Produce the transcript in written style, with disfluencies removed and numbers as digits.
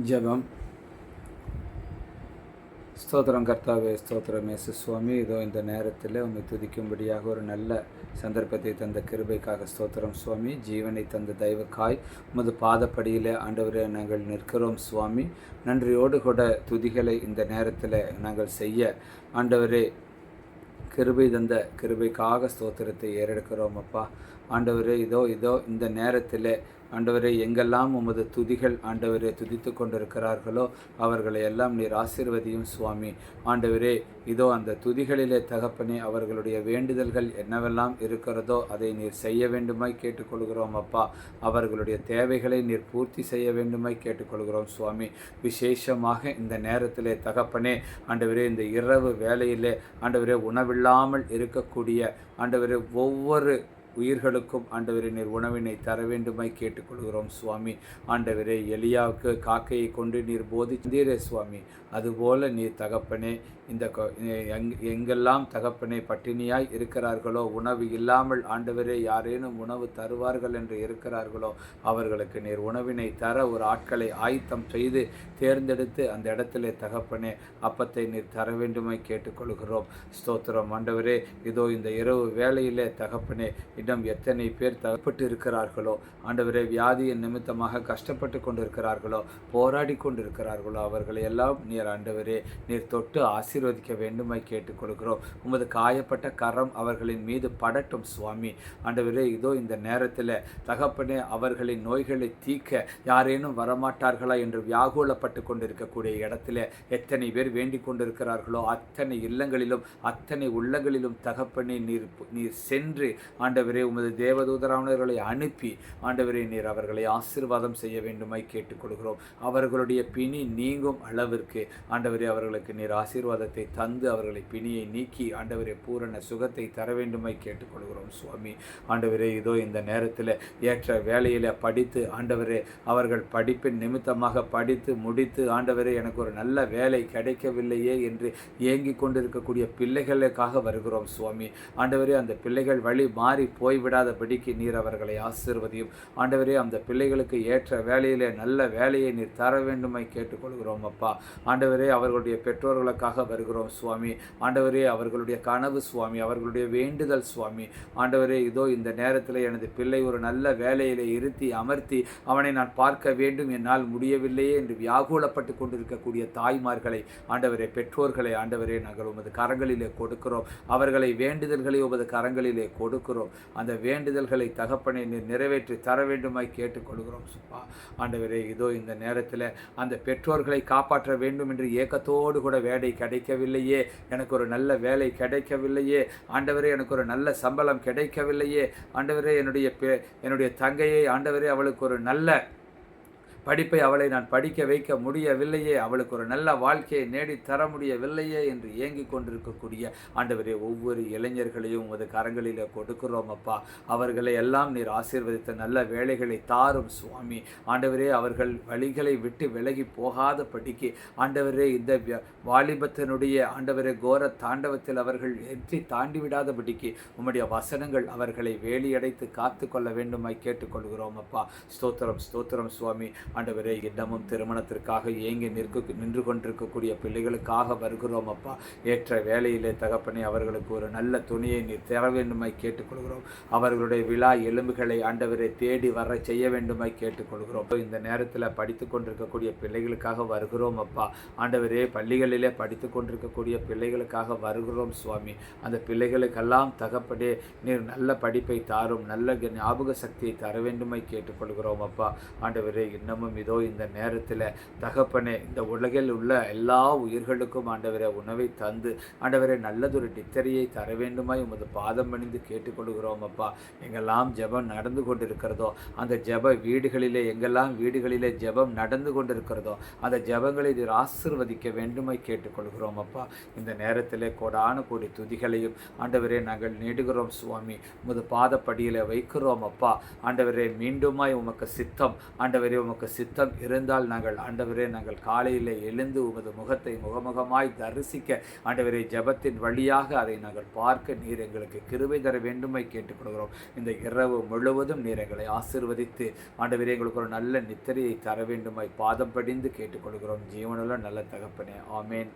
ஜெபம். ஸ்தோத்திரம் கர்த்தாவே, ஸ்தோத்திரம் இயேசு சுவாமி. இதோ இந்த நேரத்தில் உம்மை துதிக்கும்படியாக ஒரு நல்ல சந்தர்ப்பத்தை தந்த கிருபைக்காக ஸ்தோத்திரம் சுவாமி. ஜீவனை தந்த தெய்வக்காய் உமது பாதப்படியில் ஆண்டவரே நாங்கள் நிற்கிறோம் சுவாமி. நன்றியோடு கூட துதிகளை இந்த நேரத்தில் நாங்கள் செய்ய ஆண்டவரே கிருபை தந்த கிருபைக்காக ஸ்தோத்திரத்தை ஏறெடுக்கிறோம் அப்பா. ஆண்டவரே இதோ இந்த நேரத்தில் ஆண்டவரே எங்கெல்லாம் உமது துதிகள் ஆண்டவரே துதித்து கொண்டிருக்கிறார்களோ அவர்களை எல்லாம் நீர் ஆசீர்வதியும் சுவாமி. ஆண்டவரே இதோ அந்த துதிகளிலே தகப்பனே அவர்களுடைய வேண்டுதல்கள் என்னவெல்லாம் இருக்கிறதோ அதை நீர் செய்ய வேண்டுமாய் கேட்டுக்கொள்கிறோம் அப்பா. அவர்களுடைய தேவைகளை நீர் பூர்த்தி செய்ய வேண்டுமாய் கேட்டுக்கொள்கிறோம் சுவாமி. விசேஷமாக இந்த நேரத்திலே தகப்பனே ஆண்டவரே இந்த இரவு வேளையிலே ஆண்டவரே உணவில்லாமல் இருக்கக்கூடிய ஆண்டவரே ஒவ்வொரு உயிர்களுக்கும் ஆண்டவரே நீர் உணவினை தர வேண்டுமாய் கேட்டுக்கொள்கிறோம் சுவாமி. ஆண்டவரே எலியாவுக்கு காக்கையை கொண்டு நீர் போதித்தீரே சுவாமி, அதுபோல நீர் தகப்பனே இந்த எங்கெல்லாம் தகப்பனே பட்டினியாய் இருக்கிறார்களோ, உணவு இல்லாமல் ஆண்டவரே யாரேனும் உணவு தருவார்கள் என்று இருக்கிறார்களோ அவர்களுக்கு நீர் உணவினை தர ஒரு ஆட்களை ஆயத்தம் செய்து தேர்ந்தெடுத்து அந்த இடத்திலே தகப்பனே அப்பத்தை நீர் தர வேண்டுமாய் கேட்டுக்கொள்கிறோம். ஸ்தோத்திரம் ஆண்டவரே. இதோ இந்த இரவு வேளையிலே தகப்பனே இன்னும் எத்தனை பேர் தகப்பட்டு இருக்கிறார்களோ ஆண்டவரே, வியாதியின் நிமித்தமாக கஷ்டப்பட்டு கொண்டிருக்கிறார்களோ, போராடி கொண்டிருக்கிறார்களோ அவர்களை எல்லாம் நீர் ஆண்டவரே நீர் தொட்டு ஆசீர்வதிக்க வேண்டுமாய் கேட்டுக்கொள்கிறோம். உமது காயப்பட்ட கரம் அவர்களின் மீது படட்டும் சுவாமி. ஆண்டவரே இதோ இந்த நேரத்தில் தகப்பனே அவர்களின் நோய்களை தீர்க்க யாரேனும் வரமாட்டார்களா என்று வியாகுலப்பட்டு கொண்டிருக்கக்கூடிய இடத்துல எத்தனை பேர் வேண்டிக் கொண்டிருக்கிறார்களோ அத்தனை இல்லங்களிலும் அத்தனை உள்ளங்களிலும் தகப்பனே நீர் சென்று ஆண்டவரே உமது தேவதூதரானவர்களை அனுப்பி ஆண்டவரே நீர் அவர்களை ஆசீர்வாதம் செய்ய வேண்டுமாய் கேட்டுக்கொள்கிறோம். அவர்களுடைய பிணி நீங்கும் அளவிற்கு ஆண்டவரே அவர்களுக்கு நீர் ஆசீர்வாதத்தை தந்து அவர்களை பிணியை நீக்கி ஆண்டவரே பூரண சுகத்தை தர வேண்டுமாய் கேட்டுக்கொள்கிறோம் சுவாமி. ஆண்டவரே இதோ இந்த நேரத்தில் ஏற்ற வேலையில் படித்து ஆண்டவரே அவர்கள் படிப்பின் நிமித்தமாக படித்து முடித்து ஆண்டவரே எனக்கு ஒரு நல்ல வேலை கிடைக்கவில்லையே என்று ஏங்கி கொண்டிருக்கக்கூடிய பிள்ளைகளுக்காக வருகிறோம் சுவாமி. ஆண்டவரே அந்த பிள்ளைகள் வழி மாறி போய்விடாதபடிக்கு நீர் அவர்களை ஆசீர்வதியும். ஆண்டவரே அந்த பிள்ளைகளுக்கு ஏற்ற வேலையிலே நல்ல வேலையை நீர் தர வேண்டுமாய் கேட்டுக்கொள்கிறோம் அப்பா. ஆண்டவரே அவர்களுடைய பெற்றோர்களுக்காக வருகிறோம் சுவாமி. ஆண்டவரே அவர்களுடைய கனவு சுவாமி, அவர்களுடைய வேண்டுதல் சுவாமி. ஆண்டவரே இதோ இந்த நேரத்தில் எனது பிள்ளை ஒரு நல்ல வேலையிலே இருத்தி அமர்த்தி அவனை நான் பார்க்க வேண்டும், என்னால் முடியவில்லையே என்று வியாகுலப்பட்டு கொண்டிருக்கக்கூடிய தாய்மார்களை ஆண்டவரே பெற்றோர்களை ஆண்டவரே நாங்கள் உமது கரங்களிலே கொடுக்கிறோம். அவர்களை வேண்டுதல்களை உமது கரங்களிலே கொடுக்கிறோம். அந்த வேண்டுதல்களை தகப்பனை நீர் நிறைவேற்றி தர வேண்டுமாய் கேட்டுக்கொள்கிறோம் சுப்பா. ஆண்டவரே இதோ இந்த நேரத்தில் அந்த பெற்றோர்களை காப்பாற்ற வேண்டும் என்று ஏக்கத்தோடு கூட வேலை கிடைக்கவில்லையே, எனக்கு ஒரு நல்ல வேலை கிடைக்கவில்லையே ஆண்டவரே, எனக்கு ஒரு நல்ல சம்பளம் கிடைக்கவில்லையே ஆண்டவரே, என்னுடைய தங்கையை ஆண்டவரே அவளுக்கு ஒரு நல்ல படிப்பை அவளை நான் படிக்க வைக்க முடியவில்லையே, அவளுக்கு ஒரு நல்ல வாழ்க்கையை நேடி தர முடியவில்லையே என்று ஏங்கி கொண்டிருக்கக்கூடிய ஆண்டவரே ஒவ்வொரு இளைஞர்களையும் உமது கரங்களில் கொடுக்கிறோம் அப்பா. அவர்களை எல்லாம் நீர் ஆசீர்வதித்த நல்ல வேலைகளை தாரும் சுவாமி. ஆண்டவரே அவர்கள் வழிகளை விட்டு விலகி போகாதபடிக்கு ஆண்டவரே இந்த வாலிபத்தினுடைய ஆண்டவரே கோர தாண்டவத்தில் அவர்கள் எற்றி தாண்டி விடாதபடிக்கு உம்முடைய வசனங்கள் அவர்களை வேலியடைத்து காத்து கொள்ள வேண்டுமாய் கேட்டுக்கொள்கிறோம் அப்பா. ஸ்தோத்திரம் ஸ்தோத்திரம் சுவாமி. ஆண்டவரே இன்னமும் திருமணத்திற்காக ஏங்கி நின்று கொண்டிருக்கக்கூடிய பிள்ளைகளுக்காக வருகிறோம் அப்பா. ஏற்ற வேலையிலே தகப்பனே அவர்களுக்கு ஒரு நல்ல துணியை நீர் தர வேண்டுமாய் கேட்டுக்கொள்கிறோம். அவர்களுடைய விழா எலும்புகளை ஆண்டவரை தேடி வர செய்ய வேண்டுமாய் கேட்டுக்கொள்கிறோம். இந்த நேரத்தில் படித்து கொண்டிருக்கக்கூடிய பிள்ளைகளுக்காக வருகிறோம் அப்பா. ஆண்டவரே பள்ளிகளிலே படித்து கொண்டிருக்கக்கூடிய பிள்ளைகளுக்காக வருகிறோம் சுவாமி. அந்த பிள்ளைகளுக்கெல்லாம் தகப்பனே நீர் நல்ல படிப்பை தாரும், நல்ல ஞாபக சக்தியை தர வேண்டுமாய் கேட்டுக்கொள்கிறோம் அப்பா. ஆண்டவரே இன்னமும் இதோ இந்த நேரத்தில் தகப்பனே இந்த உலகில் உள்ள எல்லா உயிர்களுக்கும் ஆண்டவரே உணவை தந்து ஆண்டவரே நல்லதொரு நித்திரையை தர வேண்டுமாய் உமது பாதம் பணிந்து கேட்டுக்கொள்கிறோம் அப்பா. எங்கெல்லாம் ஜெபம் நடந்து கொண்டிருக்கிறதோ அந்த ஜெப வீடுகளிலே எங்கெல்லாம் வீடுகளிலே ஜெபம் நடந்து கொண்டிருக்கிறதோ அந்த ஜெபங்களை நீர் ஆசீர்வதிக்க வேண்டுமாய் கேட்டுக்கொள்கிறோம் அப்பா. இந்த நேரத்திலே கோடான கோடி துதிகளையும் ஆண்டவரே நாங்கள் நீடுகிறோம் சுவாமி. உமது பாதப்படியில் வைக்கிறோம் அப்பா. ஆண்டவரே மீண்டுமாய் உமக்கு சித்தம் ஆண்டவரே உமக்கு சித்தம் இருந்தால் நாங்கள் ஆண்டவரே நாங்கள் காலையில் எழுந்து உமது முகத்தை முகமுகமாய் தரிசிக்க ஆண்டவரே ஜெபத்தின் வழியாக அதை நாங்கள் பார்க்க நீர் எங்களுக்கு கிருபை தர வேண்டுமை கேட்டுக்கொள்கிறோம். இந்த இரவு முழுவதும் நீர் எங்களை ஆசீர்வதித்து ஆண்டவரே எங்களுக்கு ஒரு நல்ல நித்திரையை தர வேண்டுமாய் பாதம் படிந்து கேட்டுக்கொள்கிறோம். ஜீவனுள்ள நல்ல தகப்பனே, ஆமேன்.